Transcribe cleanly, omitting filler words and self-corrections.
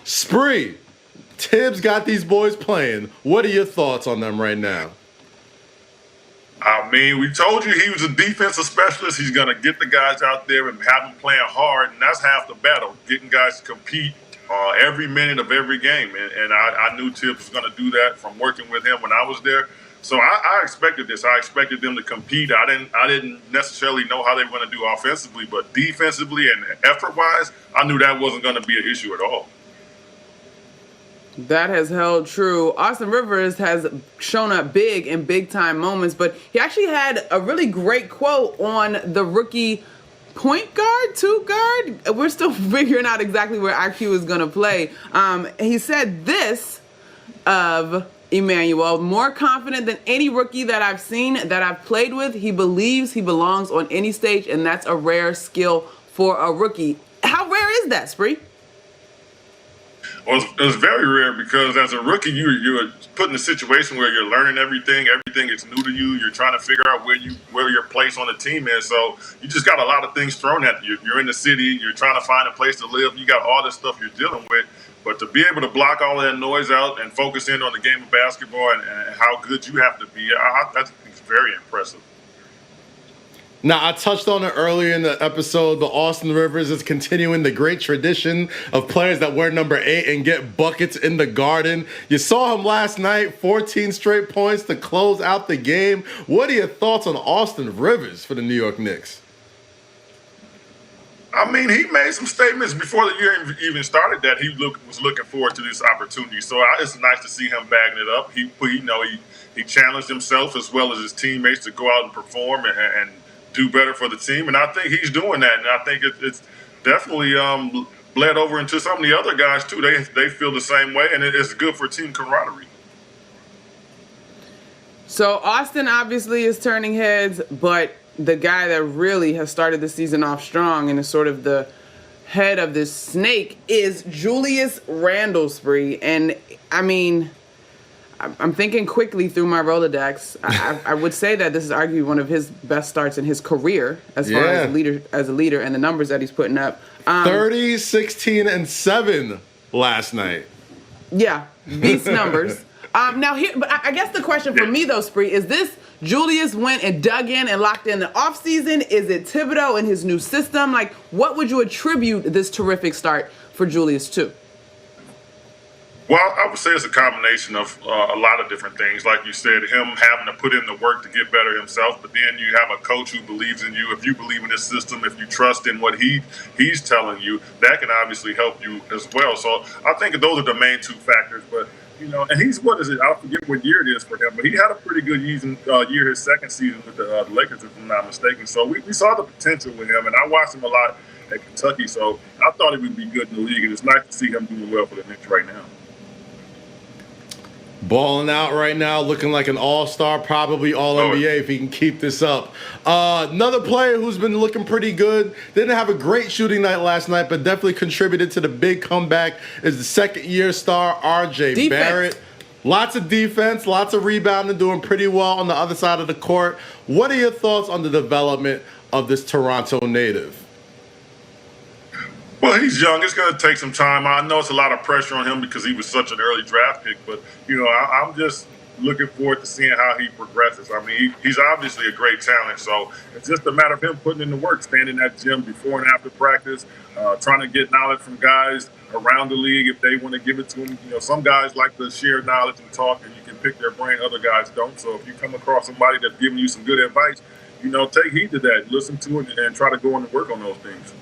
Spree, Tibbs got these boys playing. What are your thoughts on them right now? I mean, we told you he was a defensive specialist. He's going to get the guys out there and have them playing hard, and that's half the battle, getting guys to compete every minute of every game. And I knew Tibbs was going to do that from working with him when I was there. So I expected this. I expected them to compete. I didn't necessarily know how they were going to do offensively, but defensively and effort-wise, I knew that wasn't going to be an issue at all. That has held true. Austin Rivers has shown up big in big-time moments, but he actually had a really great quote on the rookie point guard, two guard. We're still figuring out exactly where IQ is going to play. He said this of Emmanuel: more confident than any rookie that I've seen, that I've played with. He believes he belongs on any stage, and that's a rare skill for a rookie. How rare is that, Spree? Well, it's very rare because as a rookie, you're put in a situation where you're learning everything. Everything is new to you. You're trying to figure out where your place on the team is. So you just got a lot of things thrown at you. You're in the city. You're trying to find a place to live. You got all this stuff you're dealing with. But to be able to block all that noise out and focus in on the game of basketball and how good you have to be, that's very impressive. Now, I touched on it earlier in the episode. The Austin Rivers is continuing the great tradition of players that wear number 8 and get buckets in the Garden. You saw him last night, 14 straight points to close out the game. What are your thoughts on Austin Rivers for the New York Knicks? I mean, he made some statements before the year even started that he was looking forward to this opportunity. So it's nice to see him bagging it up. He challenged himself as well as his teammates to go out and perform and do better for the team, and I think he's doing that. And I think it's definitely bled over into some of the other guys too. They feel the same way, and it's good for team camaraderie. So Austin obviously is turning heads, but the guy that really has started the season off strong and is sort of the head of this snake is Julius Randle, Spree. And I mean, I'm thinking quickly through my Rolodex. I would say that this is arguably one of his best starts in his career as far as a leader and the numbers that he's putting up. 30, 16, and 7 last night. Yeah, beast numbers. Now here, but I guess the question for me though, Spree, is this Julius went and dug in and locked in the offseason? Is it Thibodeau and his new system? Like, what would you attribute this terrific start for Julius to? Well, I would say it's a combination of a lot of different things. Like you said, him having to put in the work to get better himself, but then you have a coach who believes in you. If you believe in his system, if you trust in what he's telling you, that can obviously help you as well. So I think those are the main two factors. But, and he's, what is it? I forget what year it is for him, but he had a pretty good year his second season with the Lakers, if I'm not mistaken. So we saw the potential with him, and I watched him a lot at Kentucky. So I thought he would be good in the league, and it's nice to see him doing well for the Knicks right now. Balling out right now, looking like an all-star, probably all-NBA if he can keep this up. Another player who's been looking pretty good, didn't have a great shooting night last night, but definitely contributed to the big comeback, is the second-year star, RJ Barrett. Lots of defense, lots of rebounding, doing pretty well on the other side of the court. What are your thoughts on the development of this Toronto native? Well, he's young. It's going to take some time. I know it's a lot of pressure on him because he was such an early draft pick, but, I'm just looking forward to seeing how he progresses. I mean, he's obviously a great talent, so it's just a matter of him putting in the work, standing at the gym before and after practice, trying to get knowledge from guys around the league if they want to give it to him. Some guys like to share knowledge and talk, and you can pick their brain. Other guys don't. So if you come across somebody that's giving you some good advice, take heed to that, listen to it, and try to go in and work on those things.